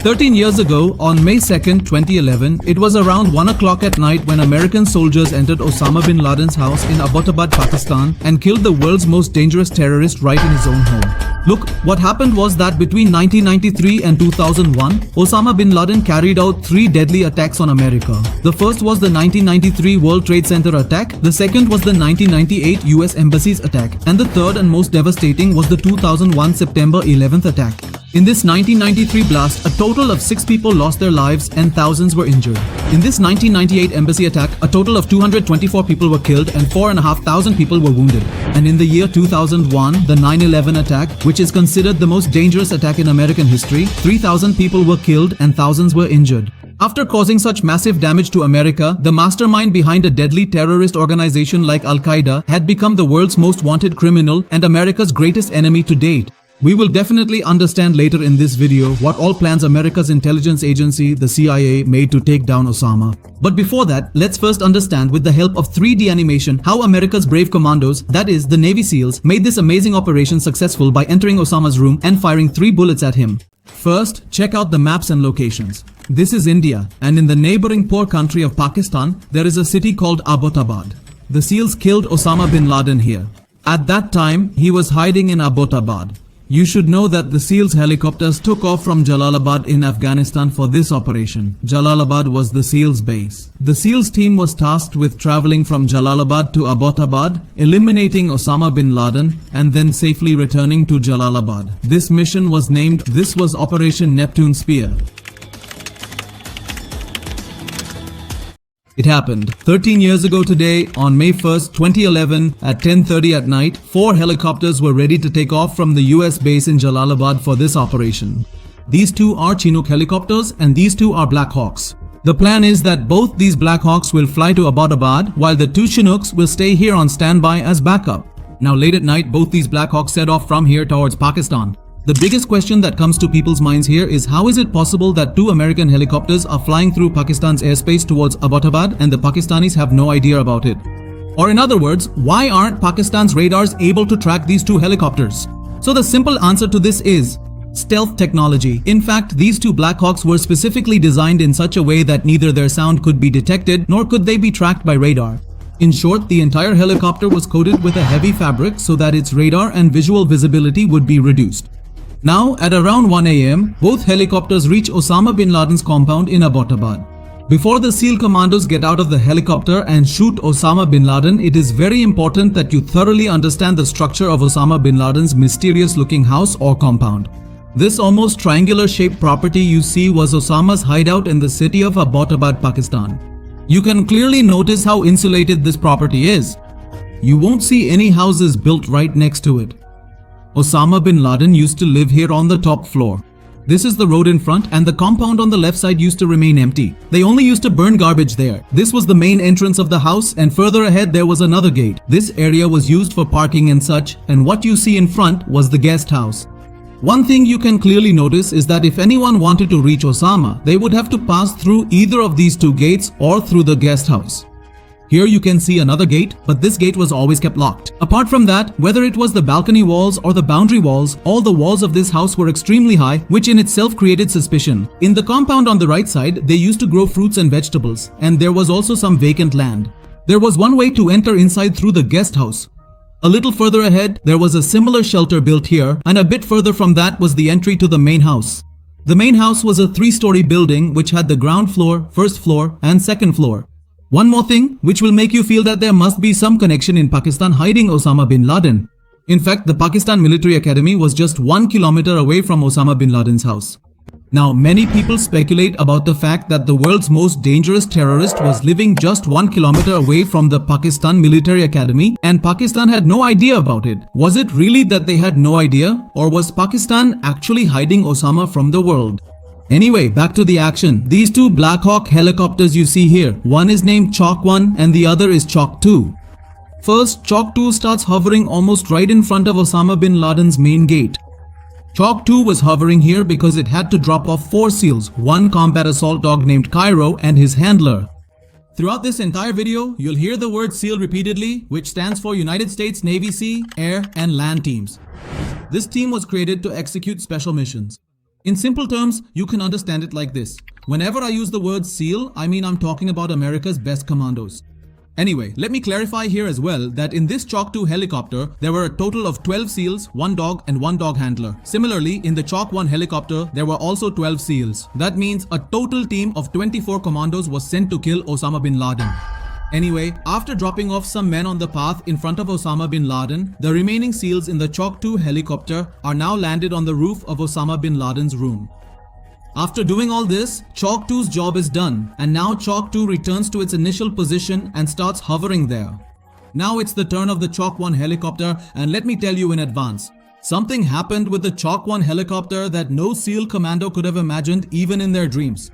13 years ago, on May 2nd, 2011, it was around 1 o'clock at night when American soldiers entered Osama Bin Laden's house in Abbottabad, Pakistan and killed the world's most dangerous terrorist right in his own home. Look, what happened was that between 1993 and 2001, Osama Bin Laden carried out 3 deadly attacks on America. The first was the 1993 World Trade Center attack, the second was the 1998 US Embassy's attack, and the third and most devastating was the 2001 September 11th attack. In this 1993 blast, a total of 6 people lost their lives and thousands were injured. In this 1998 embassy attack, a total of 224 people were killed and 4,500 people were wounded. And in the year 2001, the 9/11 attack, which is considered the most dangerous attack in American history, 3,000 people were killed and thousands were injured. After causing such massive damage to America, the mastermind behind a deadly terrorist organization like Al-Qaeda had become the world's most wanted criminal and America's greatest enemy to date. We will definitely understand later in this video what all plans America's intelligence agency, the CIA, made to take down Osama. But before that, let's first understand with the help of 3D animation how America's brave commandos, that is, the Navy SEALs, made this amazing operation successful by entering Osama's room and firing 3 bullets at him. First, check out the maps and locations. This is India, and in the neighboring poor country of Pakistan, there is a city called Abbottabad. The SEALs killed Osama Bin Laden here. At that time, he was hiding in Abbottabad. You should know that the SEALs helicopters took off from Jalalabad in Afghanistan for this operation. Jalalabad was the SEALs base. The SEALs team was tasked with traveling from Jalalabad to Abbottabad, eliminating Osama bin Laden, and then safely returning to Jalalabad. This mission was named, Operation Neptune Spear. It happened 13 years ago today, on May 1st, 2011 at 10:30 at night. 4 helicopters were ready to take off from the US base in Jalalabad for this operation. These 2 are Chinook helicopters and these 2 are Black Hawks. The plan is that both these Black Hawks will fly to Abbottabad while the 2 Chinooks will stay here on standby as backup. Now late at night, both these Black Hawks set off from here towards Pakistan. The biggest question that comes to people's minds here is how is it possible that 2 American helicopters are flying through Pakistan's airspace towards Abbottabad and the Pakistanis have no idea about it? Or in other words, why aren't Pakistan's radars able to track these 2 helicopters? So the simple answer to this is stealth technology. In fact, these 2 Black Hawks were specifically designed in such a way that neither their sound could be detected nor could they be tracked by radar. In short, the entire helicopter was coated with a heavy fabric so that its radar and visual visibility would be reduced. Now, at around 1 AM, both helicopters reach Osama bin Laden's compound in Abbottabad. Before the SEAL commandos get out of the helicopter and shoot Osama bin Laden, it is very important that you thoroughly understand the structure of Osama bin Laden's mysterious-looking house or compound. This almost triangular-shaped property you see was Osama's hideout in the city of Abbottabad, Pakistan. You can clearly notice how insulated this property is. You won't see any houses built right next to it. Osama bin Laden used to live here on the top floor. This is the road in front and the compound on the left side used to remain empty. They only used to burn garbage there. This was the main entrance of the house and further ahead there was another gate. This area was used for parking and such, and what you see in front was the guest house. One thing you can clearly notice is that if anyone wanted to reach Osama, they would have to pass through either of these 2 gates or through the guest house. Here you can see another gate, but this gate was always kept locked. Apart from that, whether it was the balcony walls or the boundary walls, all the walls of this house were extremely high, which in itself created suspicion. In the compound on the right side, they used to grow fruits and vegetables, and there was also some vacant land. There was one way to enter inside through the guest house. A little further ahead, there was a similar shelter built here, and a bit further from that was the entry to the main house. The main house was a 3-story building which had the ground floor, first floor, and second floor. One more thing, which will make you feel that there must be some connection in Pakistan hiding Osama bin Laden. In fact, the Pakistan Military Academy was just 1 kilometer away from Osama bin Laden's house. Now, many people speculate about the fact that the world's most dangerous terrorist was living just 1 kilometer away from the Pakistan Military Academy and Pakistan had no idea about it. Was it really that they had no idea, or was Pakistan actually hiding Osama from the world? Anyway, back to the action. These 2 Black Hawk helicopters you see here, one is named Chalk 1 and the other is Chalk 2. First, Chalk 2 starts hovering almost right in front of Osama bin Laden's main gate. Chalk 2 was hovering here because it had to drop off 4 SEALs, 1 combat assault dog named Cairo and his handler. Throughout this entire video, you'll hear the word SEAL repeatedly, which stands for United States Navy Sea, Air and Land Teams. This team was created to execute special missions. In simple terms, you can understand it like this. Whenever I use the word SEAL, I mean I'm talking about America's best commandos. Anyway, let me clarify here as well that in this Chalk 2 helicopter, there were a total of 12 SEALs, 1 dog and 1 dog handler. Similarly, in the Chalk 1 helicopter, there were also 12 SEALs. That means a total team of 24 commandos was sent to kill Osama Bin Laden. Anyway, after dropping off some men on the path in front of Osama Bin Laden, the remaining SEALs in the Chalk 2 helicopter are now landed on the roof of Osama Bin Laden's room. After doing all this, Chalk 2's job is done, and now Chalk 2 returns to its initial position and starts hovering there. Now it's the turn of the Chalk 1 helicopter, and let me tell you in advance, something happened with the Chalk 1 helicopter that no SEAL commando could have imagined even in their dreams.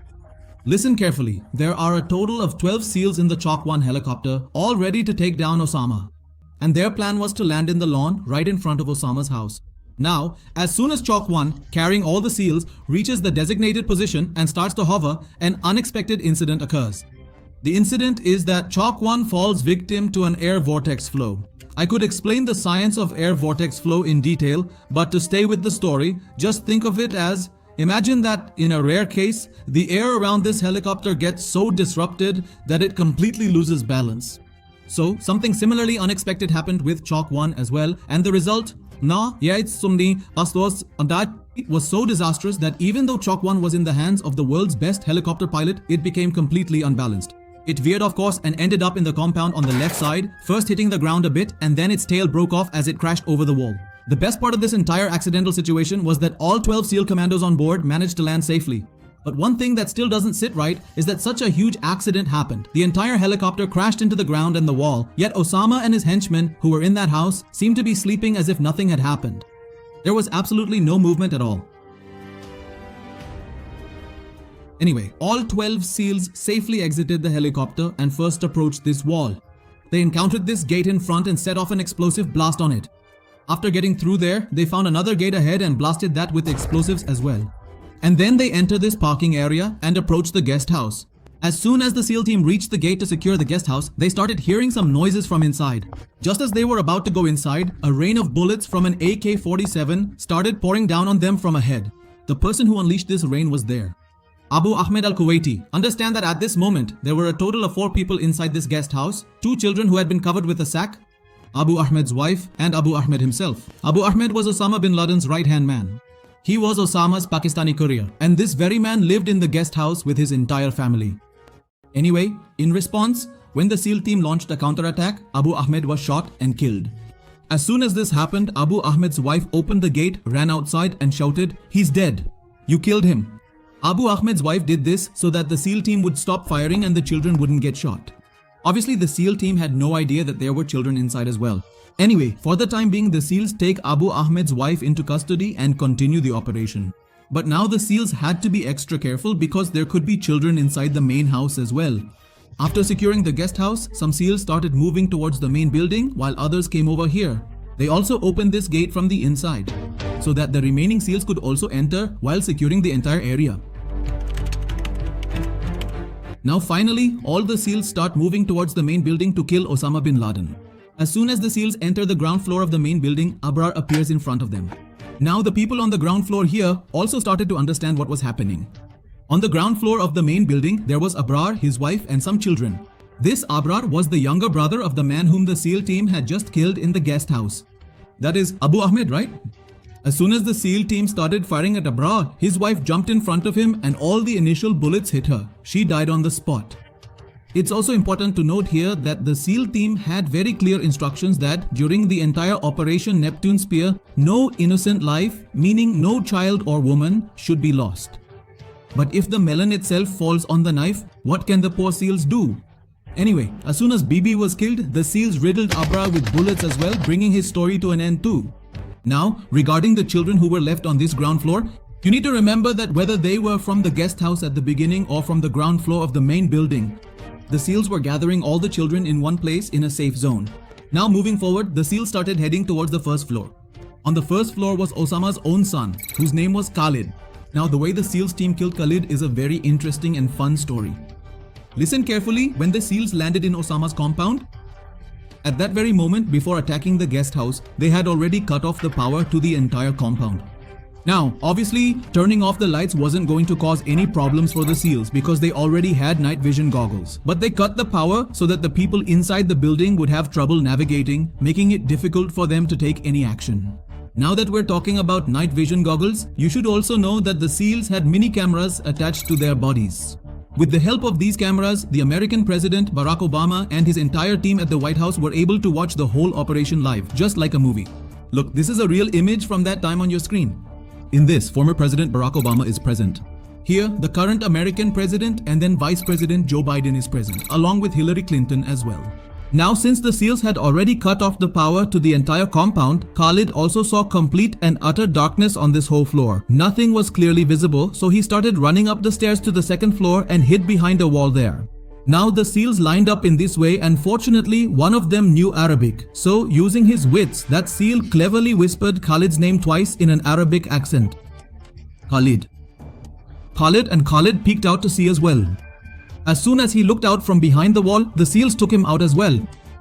Listen carefully, there are a total of 12 SEALs in the Chalk 1 helicopter, all ready to take down Osama. And their plan was to land in the lawn right in front of Osama's house. Now, as soon as Chalk 1, carrying all the SEALs, reaches the designated position and starts to hover, an unexpected incident occurs. The incident is that Chalk 1 falls victim to an air vortex flow. I could explain the science of air vortex flow in detail, but to stay with the story, just think of it as, imagine that in a rare case, the air around this helicopter gets so disrupted that it completely loses balance. So, something similarly unexpected happened with Chalk 1 as well, and the result? It was so disastrous that even though Chalk 1 was in the hands of the world's best helicopter pilot, it became completely unbalanced. It veered off course and ended up in the compound on the left side, first hitting the ground a bit and then its tail broke off as it crashed over the wall. The best part of this entire accidental situation was that all 12 SEAL commandos on board managed to land safely. But one thing that still doesn't sit right is that such a huge accident happened. The entire helicopter crashed into the ground and the wall, yet Osama and his henchmen who were in that house seemed to be sleeping as if nothing had happened. There was absolutely no movement at all. Anyway, all 12 SEALs safely exited the helicopter and first approached this wall. They encountered this gate in front and set off an explosive blast on it. After getting through there, they found another gate ahead and blasted that with explosives as well. And then they entered this parking area and approached the guest house. As soon as the SEAL team reached the gate to secure the guest house, they started hearing some noises from inside. Just as they were about to go inside, a rain of bullets from an AK-47 started pouring down on them from ahead. The person who unleashed this rain was there. Abu Ahmed al-Kuwaiti. Understand that at this moment, there were a total of 4 people inside this guest house, 2 children who had been covered with a sack, Abu Ahmed's wife, and Abu Ahmed himself. Abu Ahmed was Osama bin Laden's right-hand man. He was Osama's Pakistani courier, and this very man lived in the guest house with his entire family. Anyway, in response, when the SEAL team launched a counterattack, Abu Ahmed was shot and killed. As soon as this happened, Abu Ahmed's wife opened the gate, ran outside and shouted, "He's dead. You killed him." Abu Ahmed's wife did this so that the SEAL team would stop firing and the children wouldn't get shot. Obviously, the SEAL team had no idea that there were children inside as well. Anyway, for the time being, the SEALs take Abu Ahmed's wife into custody and continue the operation. But now the SEALs had to be extra careful because there could be children inside the main house as well. After securing the guest house, some SEALs started moving towards the main building while others came over here. They also opened this gate from the inside so that the remaining SEALs could also enter while securing the entire area. Now finally, all the SEALs start moving towards the main building to kill Osama bin Laden. As soon as the SEALs enter the ground floor of the main building, Abrar appears in front of them. Now the people on the ground floor here also started to understand what was happening. On the ground floor of the main building, there was Abrar, his wife and some children. This Abrar was the younger brother of the man whom the SEAL team had just killed in the guest house. That is Abu Ahmed, right? As soon as the SEAL team started firing at Abrar, his wife jumped in front of him and all the initial bullets hit her. She died on the spot. It's also important to note here that the SEAL team had very clear instructions that during the entire Operation Neptune Spear, no innocent life, meaning no child or woman, should be lost. But if the melon itself falls on the knife, what can the poor SEALs do? Anyway, as soon as Bibi was killed, the SEALs riddled Abrar with bullets as well, bringing his story to an end too. Now, regarding the children who were left on this ground floor, you need to remember that whether they were from the guest house at the beginning or from the ground floor of the main building, the SEALs were gathering all the children in one place in a safe zone. Now moving forward, the SEALs started heading towards the first floor. On the first floor was Osama's own son, whose name was Khalid. Now the way the SEALs team killed Khalid is a very interesting and fun story. Listen carefully. When the SEALs landed in Osama's compound, at that very moment before attacking the guest house, they had already cut off the power to the entire compound. Now, obviously, turning off the lights wasn't going to cause any problems for the SEALs because they already had night vision goggles. But they cut the power so that the people inside the building would have trouble navigating, making it difficult for them to take any action. Now that we're talking about night vision goggles, you should also know that the SEALs had mini cameras attached to their bodies. With the help of these cameras, the American President Barack Obama and his entire team at the White House were able to watch the whole operation live, just like a movie. Look, this is a real image from that time on your screen. In this, former President Barack Obama is present. Here, the current American President and then Vice President Joe Biden is present, along with Hillary Clinton as well. Now, since the SEALs had already cut off the power to the entire compound, Khalid also saw complete and utter darkness on this whole floor. Nothing was clearly visible, so he started running up the stairs to the second floor and hid behind a wall there. Now the SEALs lined up in this way, and fortunately one of them knew Arabic. So using his wits, that SEAL cleverly whispered Khalid's name twice in an Arabic accent. Khalid. Khalid peeked out to see as well. As soon as he looked out from behind the wall, the SEALs took him out as well.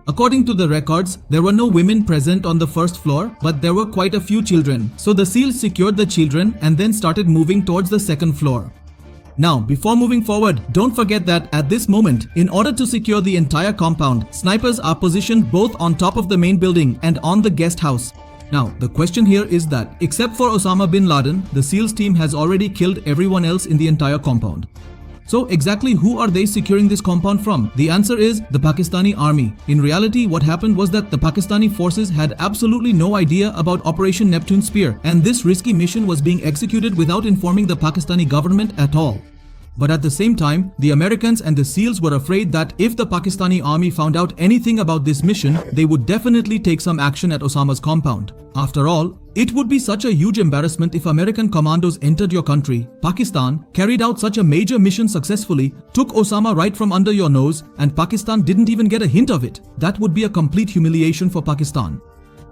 According to the records, there were no women present on the first floor, but there were quite a few children. So the SEALs secured the children and then started moving towards the second floor. Now, before moving forward, don't forget that at this moment, in order to secure the entire compound, snipers are positioned both on top of the main building and on the guest house. Now, the question here is that, except for Osama Bin Laden, the SEALs team has already killed everyone else in the entire compound. So exactly who are they securing this compound from? The answer is the Pakistani army. In reality, what happened was that the Pakistani forces had absolutely no idea about Operation Neptune Spear, and this risky mission was being executed without informing the Pakistani government at all. But at the same time, the Americans and the SEALs were afraid that if the Pakistani army found out anything about this mission, they would definitely take some action at Osama's compound. After all, it would be such a huge embarrassment if American commandos entered your country, Pakistan, carried out such a major mission successfully, took Osama right from under your nose, and Pakistan didn't even get a hint of it. That would be a complete humiliation for Pakistan.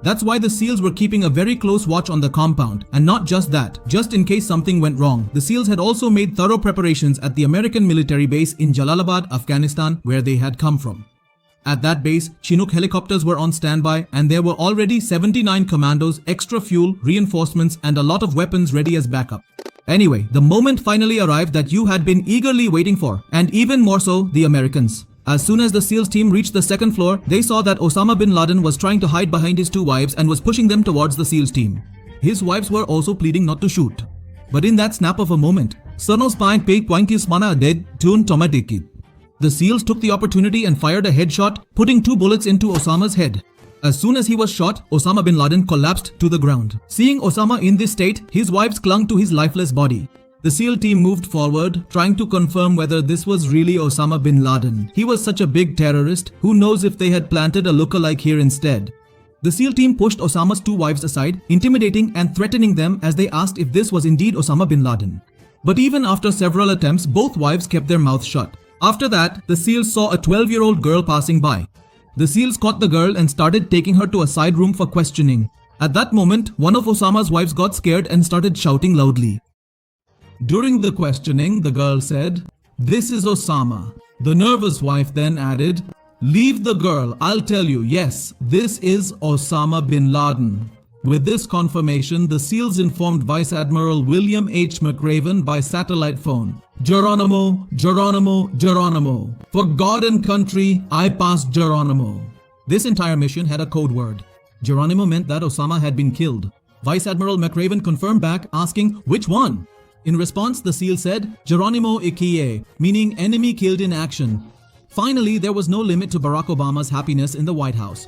That's why the SEALs were keeping a very close watch on the compound. And not just that, just in case something went wrong, the SEALs had also made thorough preparations at the American military base in Jalalabad, Afghanistan, where they had come from. At that base, Chinook helicopters were on standby, and there were already 79 commandos, extra fuel, reinforcements, and a lot of weapons ready as backup. Anyway, the moment finally arrived that you had been eagerly waiting for, and even more so, the Americans. As soon as the SEALs team reached the second floor, they saw that Osama Bin Laden was trying to hide behind his two wives and was pushing them towards the SEALs team. His wives were also pleading not to shoot. But in that snap of a moment, the SEALs took the opportunity and fired a headshot, putting 2 bullets into Osama's head. As soon as he was shot, Osama Bin Laden collapsed to the ground. Seeing Osama in this state, his wives clung to his lifeless body. The SEAL team moved forward, trying to confirm whether this was really Osama Bin Laden. He was such a big terrorist, who knows if they had planted a lookalike here instead. The SEAL team pushed Osama's 2 wives aside, intimidating and threatening them as they asked if this was indeed Osama Bin Laden. But even after several attempts, both wives kept their mouths shut. After that, the SEALs saw a 12-year-old girl passing by. The SEALs caught the girl and started taking her to a side room for questioning. At that moment, one of Osama's wives got scared and started shouting loudly. During the questioning, the girl said, "This is Osama." The nervous wife then added, "Leave the girl, I'll tell you, yes, this is Osama Bin Laden." With this confirmation, the SEALs informed Vice Admiral William H. McRaven by satellite phone. "Geronimo, Geronimo, Geronimo. For God and country, I pass Geronimo." This entire mission had a code word. Geronimo meant that Osama had been killed. Vice Admiral McRaven confirmed back, asking, "Which one?" In response, the SEAL said, "Geronimo Ikie," meaning enemy killed in action. Finally, there was no limit to Barack Obama's happiness in the White House.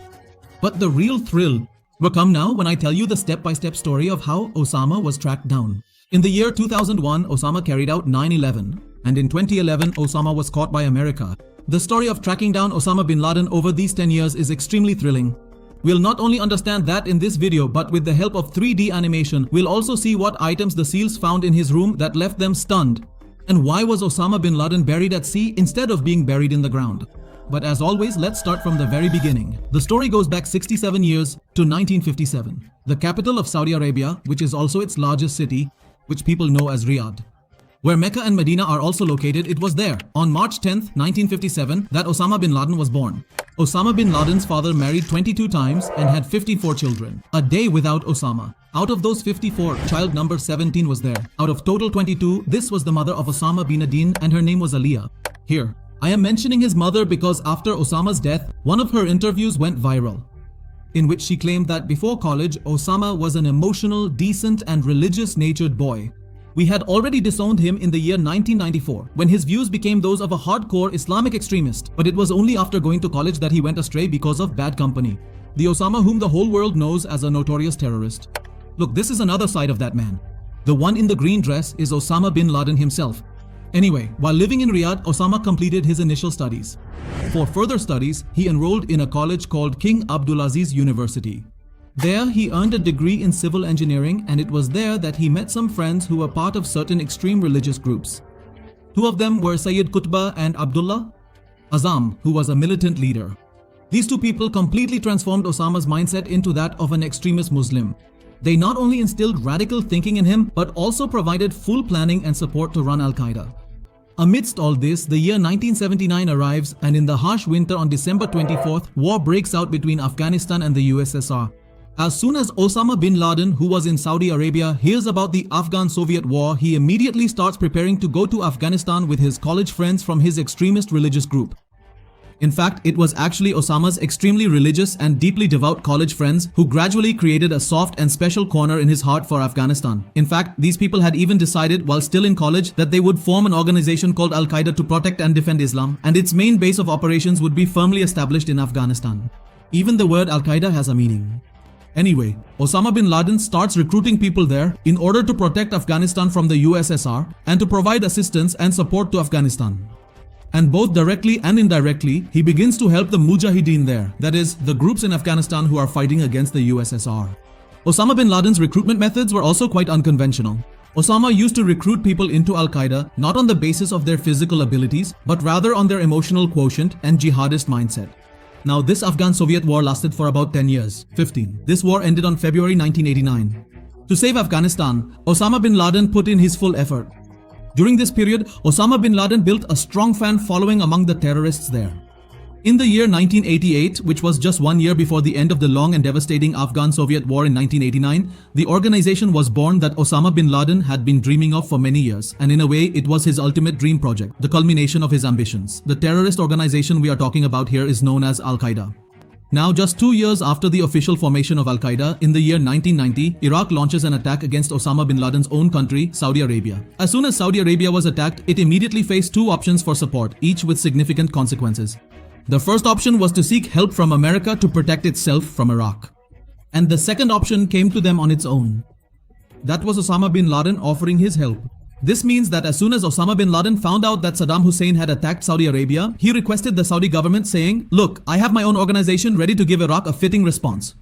But the real thrill will come now when I tell you the step-by-step story of how Osama was tracked down. In the year 2001, Osama carried out 9/11, and in 2011, Osama was caught by America. The story of tracking down Osama Bin Laden over these 10 years is extremely thrilling. We'll not only understand that in this video, but with the help of 3D animation, we'll also see what items the SEALs found in his room that left them stunned. And why was Osama Bin Laden buried at sea instead of being buried in the ground? But as always, let's start from the very beginning. The story goes back 67 years to 1957, the capital of Saudi Arabia, which is also its largest city, which people know as Riyadh. Where Mecca and Medina are also located, it was there, on March 10th, 1957, that Osama bin Laden was born. Osama bin Laden's father married 22 times and had 54 children. A day without Osama. Out of those 54, child number 17 was there. Out of total 22, this was the mother of Osama bin Laden and her name was Aliyah. Here, I am mentioning his mother because after Osama's death, one of her interviews went viral, in which she claimed that before college, Osama was an emotional, decent and religious-natured boy. We had already disowned him in the year 1994, when his views became those of a hardcore Islamic extremist, but it was only after going to college that he went astray because of bad company. The Osama whom the whole world knows as a notorious terrorist. Look, this is another side of that man. The one in the green dress is Osama bin Laden himself. Anyway, while living in Riyadh, Osama completed his initial studies. For further studies, he enrolled in a college called King Abdulaziz University. There, he earned a degree in civil engineering, and it was there that he met some friends who were part of certain extreme religious groups. Two of them were Sayyid Qutba and Abdullah Azam, who was a militant leader. These two people completely transformed Osama's mindset into that of an extremist Muslim. They not only instilled radical thinking in him, but also provided full planning and support to run Al-Qaeda. Amidst all this, the year 1979 arrives, and in the harsh winter on December 24th, war breaks out between Afghanistan and the USSR. As soon as Osama bin Laden, who was in Saudi Arabia, hears about the Afghan-Soviet war, he immediately starts preparing to go to Afghanistan with his college friends from his extremist religious group. In fact, it was actually Osama's extremely religious and deeply devout college friends who gradually created a soft and special corner in his heart for Afghanistan. In fact, these people had even decided while still in college that they would form an organization called Al-Qaeda to protect and defend Islam, and its main base of operations would be firmly established in Afghanistan. Even the word Al-Qaeda has a meaning. Anyway, Osama bin Laden starts recruiting people there in order to protect Afghanistan from the USSR and to provide assistance and support to Afghanistan. And both directly and indirectly, he begins to help the Mujahideen there, that is, the groups in Afghanistan who are fighting against the USSR. Osama bin Laden's recruitment methods were also quite unconventional. Osama used to recruit people into Al-Qaeda not on the basis of their physical abilities, but rather on their emotional quotient and jihadist mindset. Now, this Afghan-Soviet war lasted for about 10 years, 15. This war ended on February 1989. To save Afghanistan, Osama bin Laden put in his full effort. During this period, Osama bin Laden built a strong fan following among the terrorists there. In the year 1988, which was just 1 year before the end of the long and devastating Afghan-Soviet war in 1989, the organization was born that Osama bin Laden had been dreaming of for many years, and in a way, it was his ultimate dream project, the culmination of his ambitions. The terrorist organization we are talking about here is known as Al-Qaeda. Now, just 2 years after the official formation of Al-Qaeda, in the year 1990, Iraq launches an attack against Osama bin Laden's own country, Saudi Arabia. As soon as Saudi Arabia was attacked, it immediately faced two options for support, each with significant consequences. The first option was to seek help from America to protect itself from Iraq. And the second option came to them on its own. That was Osama bin Laden offering his help. This means that as soon as Osama bin Laden found out that Saddam Hussein had attacked Saudi Arabia, he requested the Saudi government saying, "Look, I have my own organization ready to give Iraq a fitting response.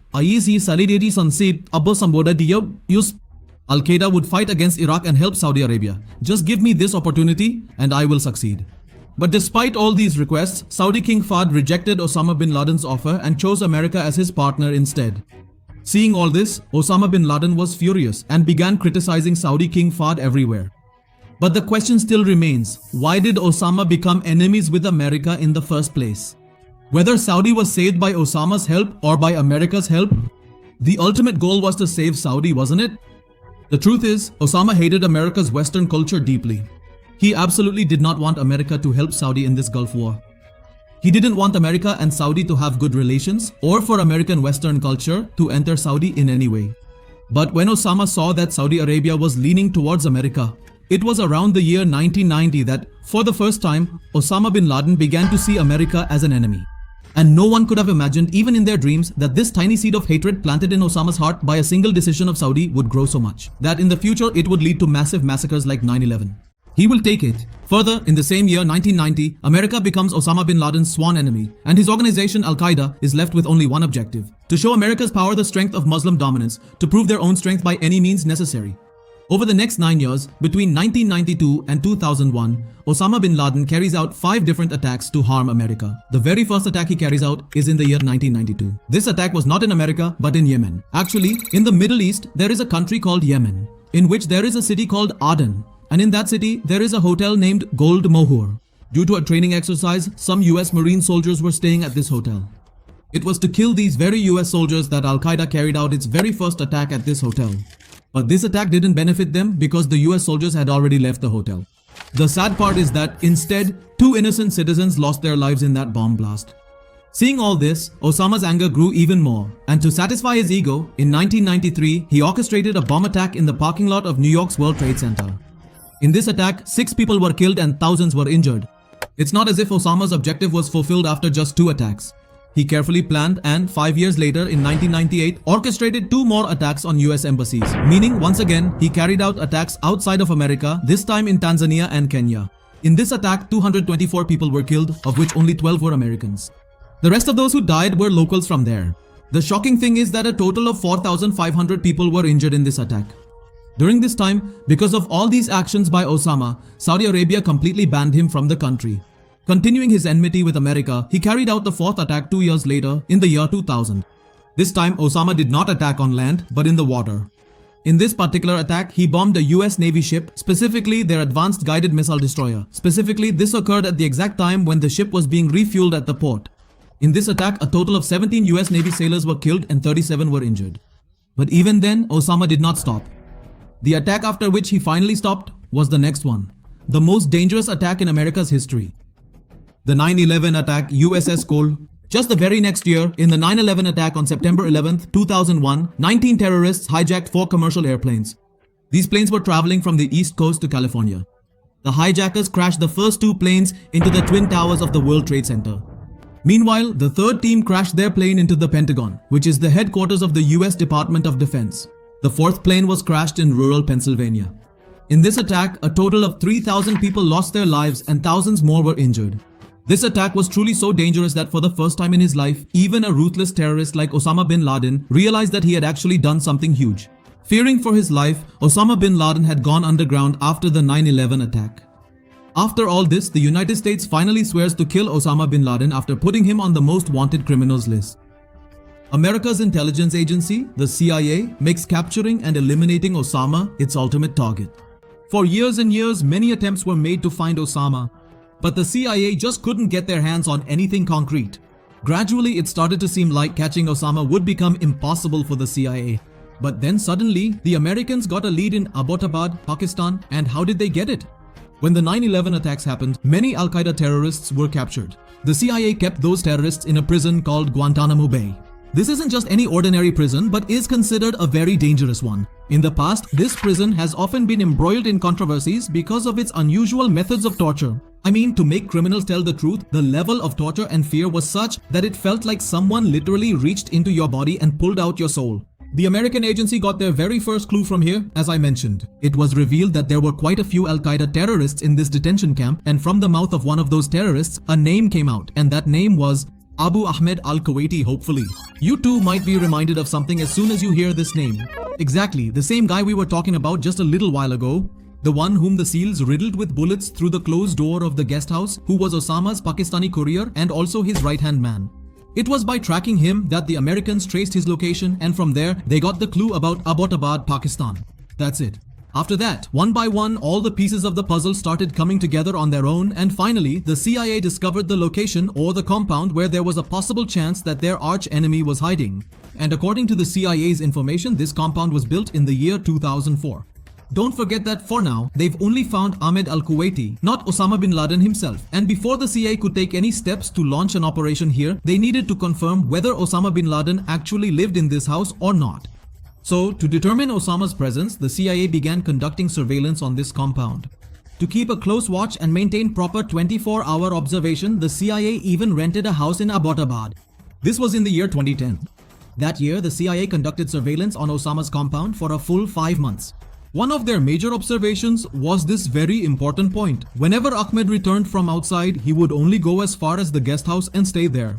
Al-Qaeda would fight against Iraq and help Saudi Arabia. Just give me this opportunity and I will succeed." But despite all these requests, Saudi King Fahd rejected Osama bin Laden's offer and chose America as his partner instead. Seeing all this, Osama bin Laden was furious and began criticizing Saudi King Fahd everywhere. But the question still remains, why did Osama become enemies with America in the first place? Whether Saudi was saved by Osama's help or by America's help, the ultimate goal was to save Saudi, wasn't it? The truth is, Osama hated America's Western culture deeply. He absolutely did not want America to help Saudi in this Gulf War. He didn't want America and Saudi to have good relations or for American Western culture to enter Saudi in any way. But when Osama saw that Saudi Arabia was leaning towards America, it was around the year 1990 that, for the first time, Osama bin Laden began to see America as an enemy. And no one could have imagined, even in their dreams, that this tiny seed of hatred planted in Osama's heart by a single decision of Saudi would grow so much, that in the future it would lead to massive massacres like 9/11. He will take it. Further, in the same year 1990, America becomes Osama bin Laden's sworn enemy, and his organization Al-Qaeda is left with only one objective: to show America's power the strength of Muslim dominance, to prove their own strength by any means necessary. Over the next 9 years, between 1992 and 2001, Osama bin Laden carries out 5 different attacks to harm America. The very first attack he carries out is in the year 1992. This attack was not in America, but in Yemen. Actually, in the Middle East, there is a country called Yemen, in which there is a city called Aden. And in that city, there is a hotel named Gold Mohur. Due to a training exercise, some US Marine soldiers were staying at this hotel. It was to kill these very US soldiers that Al-Qaeda carried out its very first attack at this hotel. But this attack didn't benefit them because the US soldiers had already left the hotel. The sad part is that instead, 2 innocent citizens lost their lives in that bomb blast. Seeing all this, Osama's anger grew even more, and to satisfy his ego, in 1993, he orchestrated a bomb attack in the parking lot of New York's World Trade Center. In this attack, 6 people were killed and thousands were injured. It's not as if Osama's objective was fulfilled after just 2 attacks. He carefully planned and 5 years later, in 1998, orchestrated 2 more attacks on US embassies, meaning once again, he carried out attacks outside of America, this time in Tanzania and Kenya. In this attack, 224 people were killed, of which only 12 were Americans. The rest of those who died were locals from there. The shocking thing is that a total of 4,500 people were injured in this attack. During this time, because of all these actions by Osama, Saudi Arabia completely banned him from the country. Continuing his enmity with America, he carried out the 4th attack 2 years later, in the year 2000. This time, Osama did not attack on land, but in the water. In this particular attack, he bombed a US Navy ship, specifically their Advanced Guided Missile Destroyer. Specifically, this occurred at the exact time when the ship was being refueled at the port. In this attack, a total of 17 US Navy sailors were killed and 37 were injured. But even then, Osama did not stop. The attack after which he finally stopped was the next one, the most dangerous attack in America's history. The 9/11 attack USS Cole. Just the very next year, in the 9/11 attack on September 11, 2001, 19 terrorists hijacked 4 commercial airplanes. These planes were traveling from the East Coast to California. The hijackers crashed the first 2 planes into the Twin Towers of the World Trade Center. Meanwhile, the 3rd team crashed their plane into the Pentagon, which is the headquarters of the US Department of Defense. The 4th plane was crashed in rural Pennsylvania. In this attack, a total of 3,000 people lost their lives and thousands more were injured. This attack was truly so dangerous that for the first time in his life, even a ruthless terrorist like Osama Bin Laden realized that he had actually done something huge. Fearing for his life, Osama Bin Laden had gone underground after the 9/11 attack. After all this, the United States finally swears to kill Osama Bin Laden after putting him on the most wanted criminals list. America's intelligence agency, the CIA, makes capturing and eliminating Osama its ultimate target. For years and years, many attempts were made to find Osama, but the CIA just couldn't get their hands on anything concrete. Gradually, it started to seem like catching Osama would become impossible for the CIA. But then suddenly, the Americans got a lead in Abbottabad, Pakistan, and how did they get it? When the 9/11 attacks happened, many Al-Qaeda terrorists were captured. The CIA kept those terrorists in a prison called Guantanamo Bay. This isn't just any ordinary prison, but is considered a very dangerous one. In the past, this prison has often been embroiled in controversies because of its unusual methods of torture. I mean, to make criminals tell the truth, the level of torture and fear was such that it felt like someone literally reached into your body and pulled out your soul. The American agency got their very first clue from here, as I mentioned. It was revealed that there were quite a few Al-Qaeda terrorists in this detention camp, and from the mouth of one of those terrorists, a name came out, and that name was Abu Ahmed al-Kuwaiti, hopefully. You too might be reminded of something as soon as you hear this name. Exactly, the same guy we were talking about just a little while ago. The one whom the SEALs riddled with bullets through the closed door of the guest house, who was Osama's Pakistani courier and also his right-hand man. It was by tracking him that the Americans traced his location, and from there, they got the clue about Abbottabad, Pakistan. That's it. After that, one by one, all the pieces of the puzzle started coming together on their own, and finally, the CIA discovered the location or the compound where there was a possible chance that their arch enemy was hiding. And according to the CIA's information, this compound was built in the year 2004. Don't forget that for now, they've only found Ahmed al-Kuwaiti, not Osama bin Laden himself. And before the CIA could take any steps to launch an operation here, they needed to confirm whether Osama bin Laden actually lived in this house or not. So, to determine Osama's presence, the CIA began conducting surveillance on this compound. To keep a close watch and maintain proper 24-hour observation, the CIA even rented a house in Abbottabad. This was in the year 2010. That year, the CIA conducted surveillance on Osama's compound for a full 5 months. One of their major observations was this very important point. Whenever Ahmed returned from outside, he would only go as far as the guest house and stay there.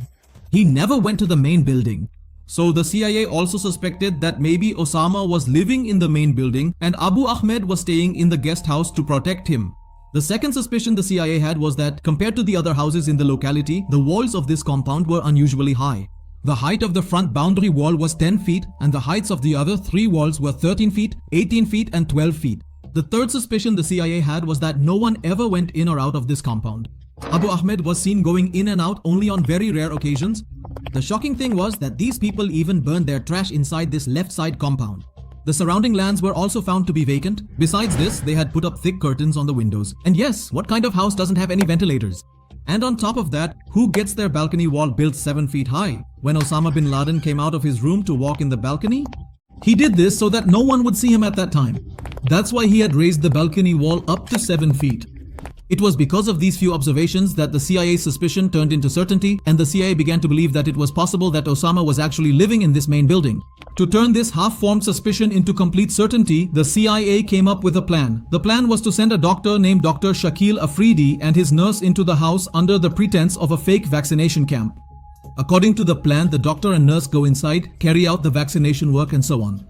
He never went to the main building. So the CIA also suspected that maybe Osama was living in the main building and Abu Ahmed was staying in the guest house to protect him. The second suspicion the CIA had was that compared to the other houses in the locality, the walls of this compound were unusually high. The height of the front boundary wall was 10 feet and the heights of the other 3 walls were 13 feet, 18 feet and 12 feet. The third suspicion the CIA had was that no one ever went in or out of this compound. Abu Ahmed was seen going in and out only on very rare occasions. The shocking thing was that these people even burned their trash inside this left side compound. The surrounding lands were also found to be vacant. Besides this, they had put up thick curtains on the windows. And yes, what kind of house doesn't have any ventilators? And on top of that, who gets their balcony wall built 7 feet high? When Osama Bin Laden came out of his room to walk in the balcony, he did this so that no one would see him at that time. That's why he had raised the balcony wall up to 7 feet. It was because of these few observations that the CIA's suspicion turned into certainty, and the CIA began to believe that it was possible that Osama was actually living in this main building. To turn this half-formed suspicion into complete certainty, the CIA came up with a plan. The plan was to send a doctor named Dr. Shakil Afridi and his nurse into the house under the pretense of a fake vaccination camp. According to the plan, the doctor and nurse go inside, carry out the vaccination work and so on.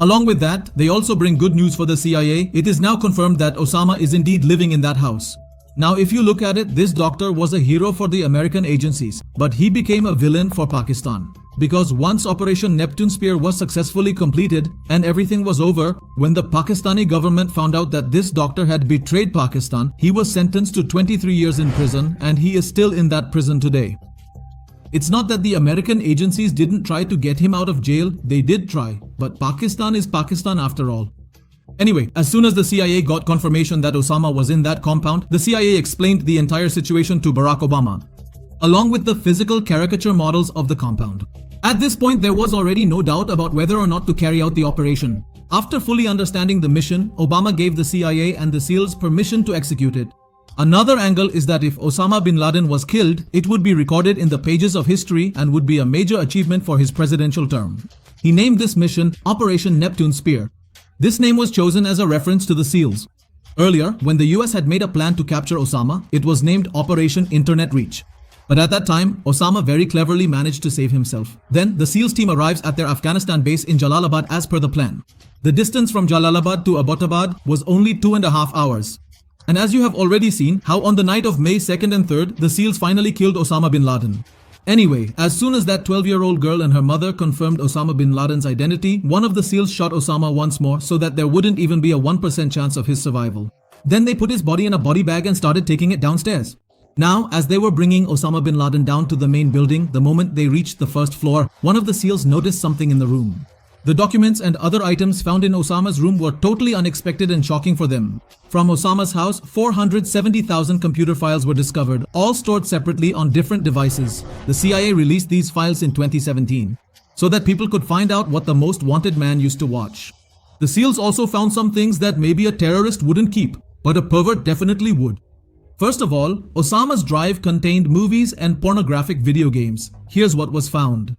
Along with that, they also bring good news for the CIA. It is now confirmed that Osama is indeed living in that house. Now, if you look at it, this doctor was a hero for the American agencies, but he became a villain for Pakistan. Because once Operation Neptune Spear was successfully completed and everything was over, when the Pakistani government found out that this doctor had betrayed Pakistan, he was sentenced to 23 years in prison, and he is still in that prison today. It's not that the American agencies didn't try to get him out of jail, they did try, but Pakistan is Pakistan after all. Anyway, as soon as the CIA got confirmation that Osama was in that compound, the CIA explained the entire situation to Barack Obama, along with the physical caricature models of the compound. At this point, there was already no doubt about whether or not to carry out the operation. After fully understanding the mission, Obama gave the CIA and the SEALs permission to execute it. Another angle is that if Osama Bin Laden was killed, it would be recorded in the pages of history and would be a major achievement for his presidential term. He named this mission Operation Neptune Spear. This name was chosen as a reference to the SEALs. Earlier, when the US had made a plan to capture Osama, it was named Operation Internet Reach. But at that time, Osama very cleverly managed to save himself. Then, the SEALs team arrives at their Afghanistan base in Jalalabad as per the plan. The distance from Jalalabad to Abbottabad was only 2.5 hours. And as you have already seen, how on the night of May 2nd and 3rd, the SEALs finally killed Osama Bin Laden. Anyway, as soon as that 12-year-old girl and her mother confirmed Osama Bin Laden's identity, one of the SEALs shot Osama once more so that there wouldn't even be a 1% chance of his survival. Then they put his body in a body bag and started taking it downstairs. Now, as they were bringing Osama Bin Laden down to the main building, the moment they reached the first floor, one of the SEALs noticed something in the room. The documents and other items found in Osama's room were totally unexpected and shocking for them. From Osama's house, 470,000 computer files were discovered, all stored separately on different devices. The CIA released these files in 2017, so that people could find out what the most wanted man used to watch. The SEALs also found some things that maybe a terrorist wouldn't keep, but a pervert definitely would. First of all, Osama's drive contained movies and pornographic video games. Here's what was found.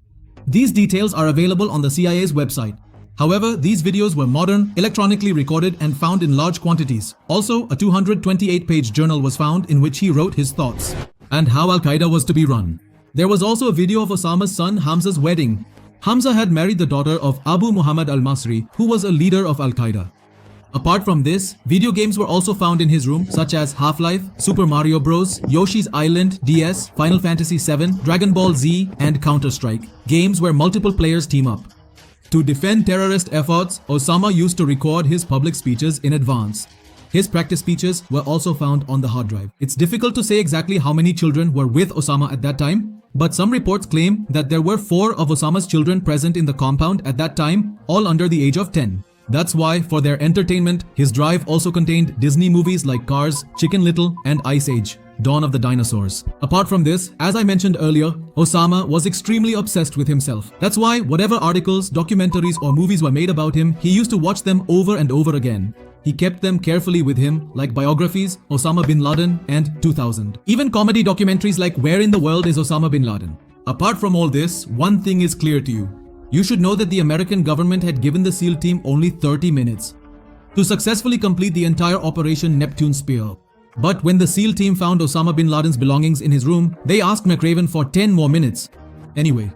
These details are available on the CIA's website. However, these videos were modern, electronically recorded and found in large quantities. Also, a 228-page journal was found in which he wrote his thoughts and how Al-Qaeda was to be run. There was also a video of Osama's son Hamza's wedding. Hamza had married the daughter of Abu Muhammad al-Masri, who was a leader of Al-Qaeda. Apart from this, video games were also found in his room, such as Half-Life, Super Mario Bros, Yoshi's Island, DS, Final Fantasy VII, Dragon Ball Z, and Counter-Strike, games where multiple players team up. To defend terrorist efforts, Osama used to record his public speeches in advance. His practice speeches were also found on the hard drive. It's difficult to say exactly how many children were with Osama at that time, but some reports claim that there were 4 of Osama's children present in the compound at that time, all under the age of 10. That's why, for their entertainment, his drive also contained Disney movies like Cars, Chicken Little, and Ice Age, Dawn of the Dinosaurs. Apart from this, as I mentioned earlier, Osama was extremely obsessed with himself. That's why whatever articles, documentaries, or movies were made about him, he used to watch them over and over again. He kept them carefully with him, like biographies, Osama Bin Laden, and 2000. Even comedy documentaries like Where in the World is Osama Bin Laden? Apart from all this, one thing is clear to you. You should know that the American government had given the SEAL team only 30 minutes to successfully complete the entire Operation Neptune Spear. But when the SEAL team found Osama Bin Laden's belongings in his room, they asked McRaven for 10 more minutes. Anyway,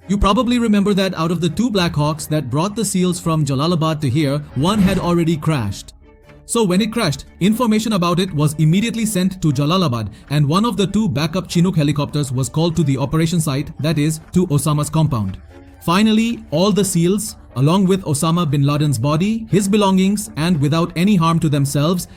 you probably remember that out of the 2 Black Hawks that brought the SEALs from Jalalabad to here, one had already crashed. So when it crashed, information about it was immediately sent to Jalalabad, and one of the 2 backup Chinook helicopters was called to the operation site, that is, to Osama's compound. Finally, all the SEALs, along with Osama Bin Laden's body, his belongings, and without any harm to themselves,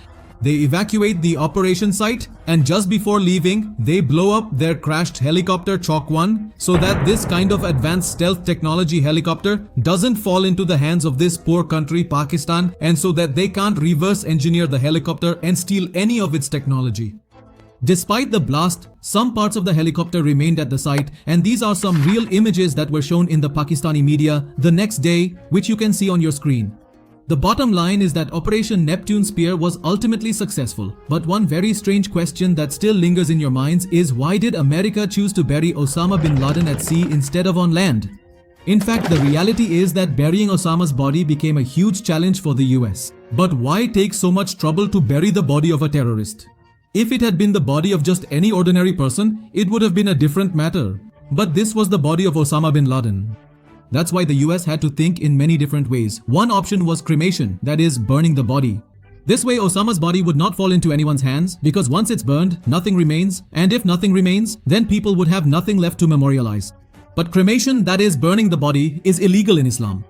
they evacuate the operation site, and just before leaving, they blow up their crashed helicopter Chalk 1 so that this kind of advanced stealth technology helicopter doesn't fall into the hands of this poor country Pakistan, and so that they can't reverse engineer the helicopter and steal any of its technology. Despite the blast, some parts of the helicopter remained at the site, and these are some real images that were shown in the Pakistani media the next day, which you can see on your screen. The bottom line is that Operation Neptune Spear was ultimately successful, but one very strange question that still lingers in your minds is, why did America choose to bury Osama bin Laden at sea instead of on land? In fact, the reality is that burying Osama's body became a huge challenge for the US. But why take so much trouble to bury the body of a terrorist? If it had been the body of just any ordinary person, it would have been a different matter. But this was the body of Osama bin Laden. That's why the US had to think in many different ways. One option was cremation, that is, burning the body. This way Osama's body would not fall into anyone's hands, because once it's burned, nothing remains, and if nothing remains, then people would have nothing left to memorialize. But cremation, that is, burning the body, is illegal in Islam.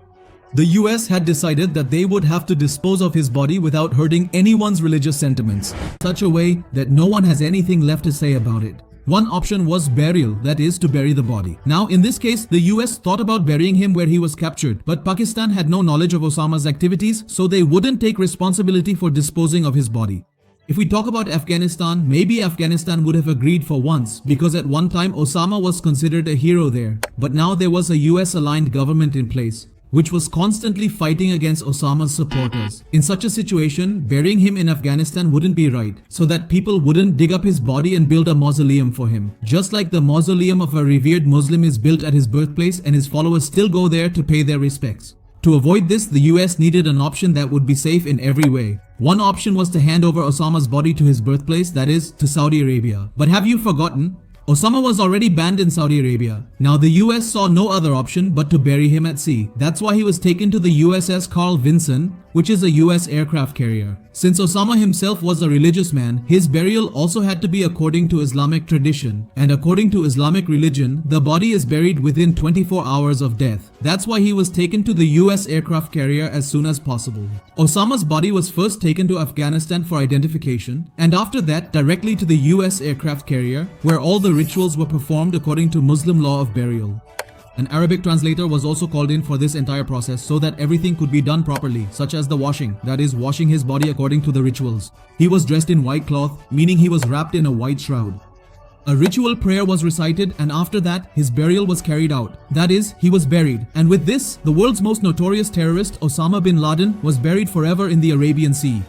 The US had decided that they would have to dispose of his body without hurting anyone's religious sentiments, in such a way that no one has anything left to say about it. One option was burial, that is, to bury the body. Now, in this case, the US thought about burying him where he was captured, but Pakistan had no knowledge of Osama's activities, so they wouldn't take responsibility for disposing of his body. If we talk about Afghanistan, maybe Afghanistan would have agreed for once, because at one time Osama was considered a hero there, but now there was a US-aligned government in place, which was constantly fighting against Osama's supporters. In such a situation, burying him in Afghanistan wouldn't be right, so that people wouldn't dig up his body and build a mausoleum for him. Just like the mausoleum of a revered Muslim is built at his birthplace and his followers still go there to pay their respects. To avoid this, the US needed an option that would be safe in every way. One option was to hand over Osama's body to his birthplace, that is, to Saudi Arabia. But have you forgotten? Osama was already banned in Saudi Arabia. Now the US saw no other option but to bury him at sea. That's why he was taken to the USS Carl Vinson, which is a US aircraft carrier. Since Osama himself was a religious man, his burial also had to be according to Islamic tradition. And according to Islamic religion, the body is buried within 24 hours of death. That's why he was taken to the US aircraft carrier as soon as possible. Osama's body was first taken to Afghanistan for identification, and after that directly to the US aircraft carrier, where all the rituals were performed according to Muslim law of burial. An Arabic translator was also called in for this entire process so that everything could be done properly, such as the washing, that is, washing his body according to the rituals. He was dressed in white cloth, meaning he was wrapped in a white shroud. A ritual prayer was recited, and after that, his burial was carried out. That is, he was buried. And with this, the world's most notorious terrorist, Osama bin Laden, was buried forever in the Arabian Sea.